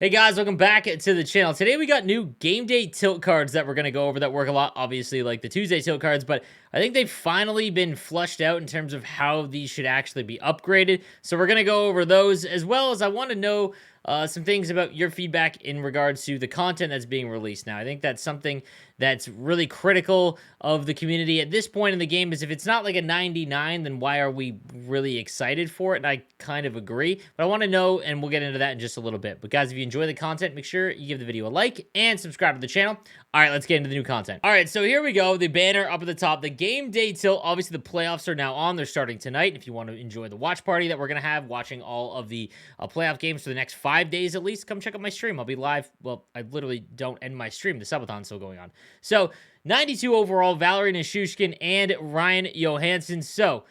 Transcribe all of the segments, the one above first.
Hey guys, welcome back to the channel. Today we got new game day tilt cards that we're going to go over that work a lot, obviously, like the Tuesday tilt cards, but I think they've finally been flushed out in terms of how these should actually be upgraded. So we're going to go over those, as well as I want to know some things about your feedback in regards to the content that's being released now. I think that's something that's really critical of the community at this point in the game, is if it's not like a 99, then why are we really excited for it? And I kind of agree, but I want to know, and we'll get into that in just a little bit. But guys, if you enjoy the content, make sure you give the video a like and subscribe to the channel. All right, let's get into the new content. All right, so here we go. The banner up at the top, the game day tilt. Obviously, the playoffs are now on. They're starting tonight. If you want to enjoy the watch party that we're going to have, watching all of the playoff games for the next 5 days at least, come check out my stream. I'll be live. Well, I literally don't end my stream. The subathon's still going on. So 92 overall, Valerie Nishushkin and Ryan Johansson. So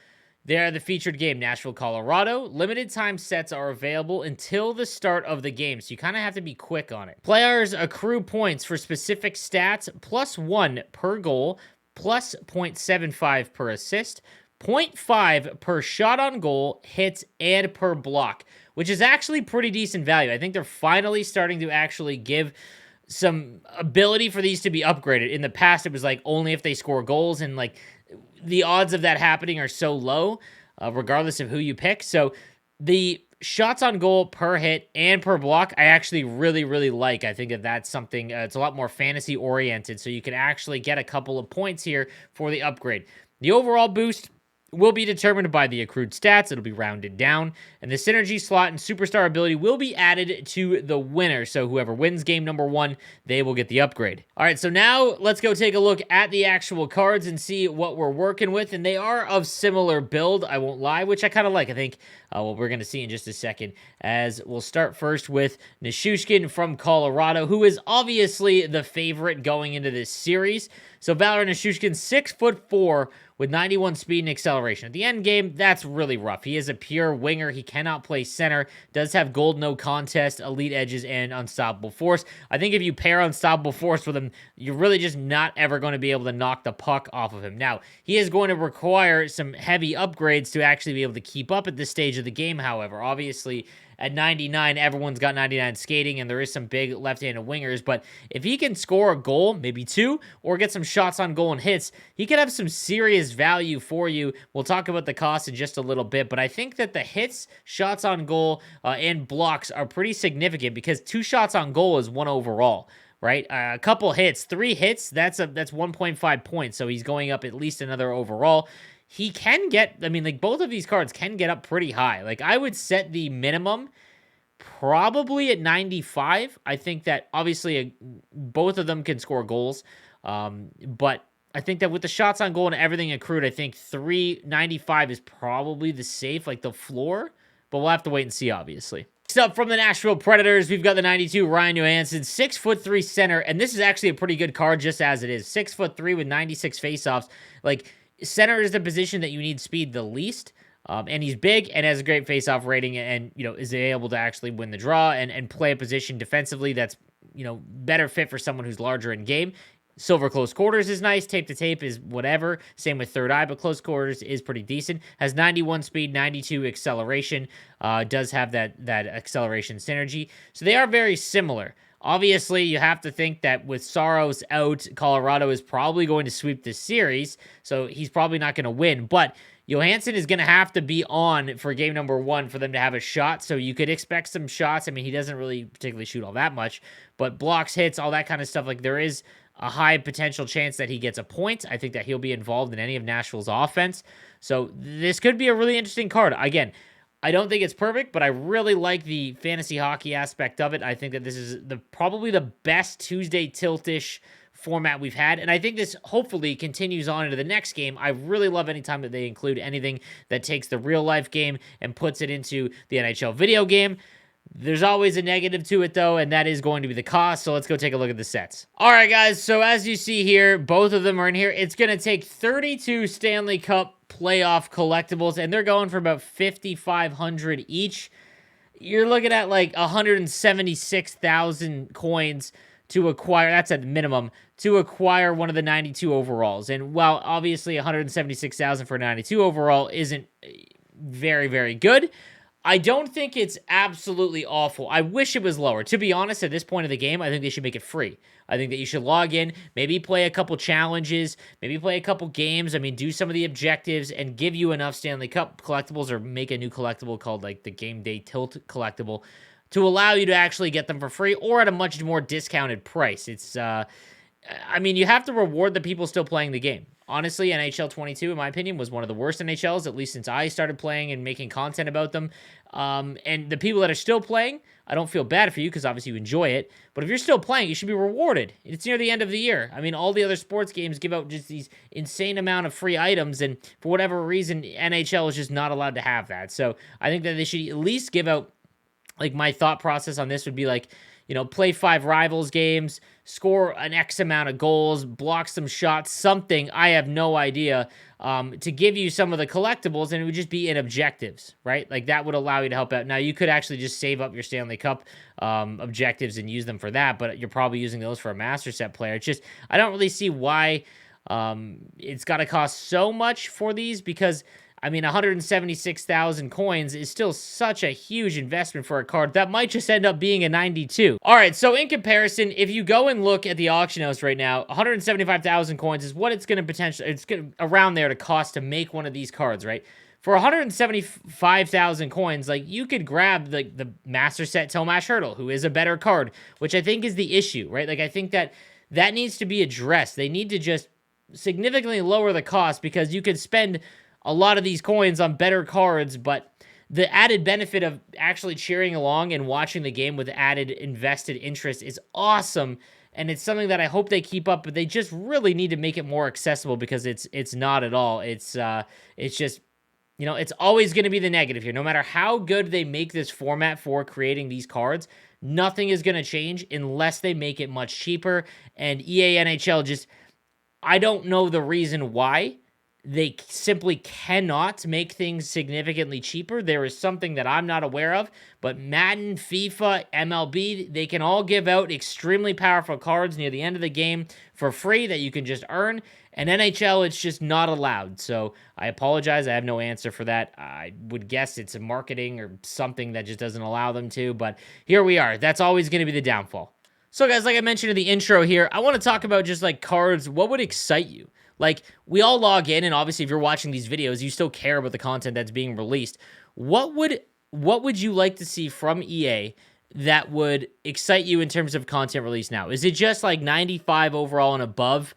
they're the featured game, Nashville, Colorado. Limited time sets are available until the start of the game, so you kind of have to be quick on it. Players accrue points for specific stats, +1 per goal, plus 0.75 per assist, 0.5 per shot on goal, hits, and per block, which is actually pretty decent value. I think they're finally starting to actually give some ability for these to be upgraded. In the past, it was like only if they score goals, and like the odds of that happening are so low, regardless of who you pick. So the shots on goal per hit and per block, I actually really like. I think that that's something, it's a lot more fantasy oriented, so you can actually get a couple of points here for the upgrade. The overall boost will be determined by the accrued stats. It'll be rounded down, and the synergy slot and superstar ability will be added to the winner. So whoever wins game number 1, they will get the upgrade. All right, so now let's go take a look at the actual cards and see what we're working with, and they are of similar build, I won't lie, which I kind of like. I think what we're going to see in just a second, as we'll start first with Nishushkin from Colorado, who is obviously the favorite going into this series. So Valerie Nishushkin, 6'4", with 91 speed and acceleration. At the end game, that's really rough. He is a pure winger. He cannot play center. Does have gold no contest, elite edges, and unstoppable force. I think if you pair unstoppable force with him, you're really just not ever going to be able to knock the puck off of him. Now, he is going to require some heavy upgrades to actually be able to keep up at this stage of the game, however. Obviously, at 99, everyone's got 99 skating, and there is some big left-handed wingers, but if he can score a goal, maybe 2, or get some shots on goal and hits, he could have some serious value for you. We'll talk about the cost in just a little bit, but I think that the hits, shots on goal, and blocks are pretty significant, because 2 shots on goal is 1 overall. Right? A couple hits, 3 hits, that's 1.5 points, so he's going up at least another overall. He can get, I mean, like, both of these cards can get up pretty high. Like, I would set the minimum probably at 95. I think that, obviously, both of them can score goals, but I think that with the shots on goal and everything accrued, I think 395 is probably the safe, like, the floor, but we'll have to wait and see, obviously. Next up, from the Nashville Predators, we've got the 92 Ryan Johansson, 6'3" center, and this is actually a pretty good card just as it is. 6'3" with 96 faceoffs. Like, center is the position that you need speed the least, and he's big and has a great faceoff rating, and, you know, is able to actually win the draw and play a position defensively that's, you know, better fit for someone who's larger in game. Silver close quarters is nice. Tape to tape is whatever. Same with third eye, but close quarters is pretty decent. Has 91 speed, 92 acceleration. Does have that acceleration synergy. So they are very similar. Obviously, you have to think that with Saros out, Colorado is probably going to sweep this series, so he's probably not going to win. But Johansson is going to have to be on for game number 1 for them to have a shot, so you could expect some shots. I mean, he doesn't really particularly shoot all that much, but blocks, hits, all that kind of stuff, like, there is a high potential chance that he gets a point. I think that he'll be involved in any of Nashville's offense. So this could be a really interesting card. Again, I don't think it's perfect, but I really like the fantasy hockey aspect of it. I think that this is probably the best Tuesday tilt-ish format we've had, and I think this hopefully continues on into the next game. I really love any time that they include anything that takes the real-life game and puts it into the NHL video game. There's always a negative to it, though, and that is going to be the cost, so let's go take a look at the sets. All right, guys, so as you see here, both of them are in here. It's going to take 32 Stanley Cup playoff collectibles, and they're going for about 5,500 each. You're looking at, like, 176,000 coins to acquire, that's at the minimum, to acquire one of the 92 overalls. And while obviously 176,000 for 92 overall isn't very, very good, I don't think it's absolutely awful. I wish it was lower. To be honest, at this point of the game, I think they should make it free. I think that you should log in, maybe play a couple challenges, maybe play a couple games. I mean, do some of the objectives and give you enough Stanley Cup collectibles, or make a new collectible called like the Gameday Tilt collectible to allow you to actually get them for free or at a much more discounted price. I mean, you have to reward the people still playing the game. Honestly, NHL 22, in my opinion, was one of the worst NHLs, at least since I started playing and making content about them. And the people that are still playing, I don't feel bad for you because obviously you enjoy it. But if you're still playing, you should be rewarded. It's near the end of the year. I mean, all the other sports games give out just these insane amount of free items. And for whatever reason, NHL is just not allowed to have that. So I think that they should at least give out, like, my thought process on this would be like, play 5 rivals games, score an X amount of goals, block some shots, something, I have no idea, to give you some of the collectibles, and it would just be in objectives, right? Like, that would allow you to help out. Now, you could actually just save up your Stanley Cup objectives and use them for that, but you're probably using those for a Master Set player. It's just, I don't really see why it's got to cost so much for these, because I mean, 176,000 coins is still such a huge investment for a card that might just end up being a 92. All right, so in comparison, if you go and look at the auction house right now, 175,000 coins is what it's going to around there to cost to make one of these cards, right? For 175,000 coins, like, you could grab the Master Set Tomas Hertl, who is a better card, which I think is the issue, right? Like, I think that needs to be addressed. They need to just significantly lower the cost, because you could spend a lot of these coins on better cards, but the added benefit of actually cheering along and watching the game with added invested interest is awesome, and it's something that I hope they keep up, but they just really need to make it more accessible, because it's not at all. It's just, it's always going to be the negative here. No matter how good they make this format for creating these cards, nothing is going to change unless they make it much cheaper, and EA NHL just, I don't know the reason why they simply cannot make things significantly cheaper. There is something that I'm not aware of, but Madden, FIFA, MLB, they can all give out extremely powerful cards near the end of the game for free that you can just earn, and NHL, it's just not allowed. So I apologize, I have no answer for that. I would guess it's a marketing or something that just doesn't allow them to, but here we are. That's always going to be the downfall. So guys, like I mentioned in the intro here, I want to talk about just like cards. What would excite you? Like, we all log in, and obviously if you're watching these videos, you still care about the content that's being released. What would you like to see from EA that would excite you in terms of content release now? Is it just like 95 overall and above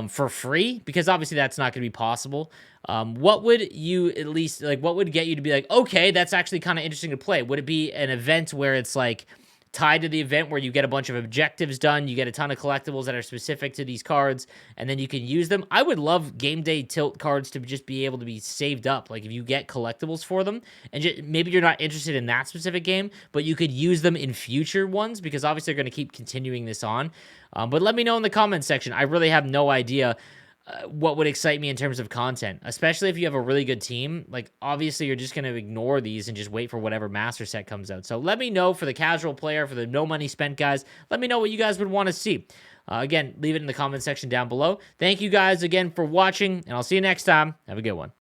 for free? Because obviously that's not going to be possible. What would you at least, like, what would get you to be like, okay, that's actually kind of interesting to play? Would it be an event where it's like tied to the event where you get a bunch of objectives done, you get a ton of collectibles that are specific to these cards, and then you can use them? I would love Gameday Tilt cards to just be able to be saved up. Like, if you get collectibles for them, and maybe you're not interested in that specific game, but you could use them in future ones, because obviously they're going to keep continuing this on. But let me know in the comments section. I really have no idea what would excite me in terms of content, especially if you have a really good team. Like, obviously you're just going to ignore these and just wait for whatever Master Set comes out. So let me know, for the casual player, for the no money spent guys, let me know what you guys would want to see. Again, leave it in the comment section down below. Thank you guys again for watching, and I'll see you next time. Have a good one.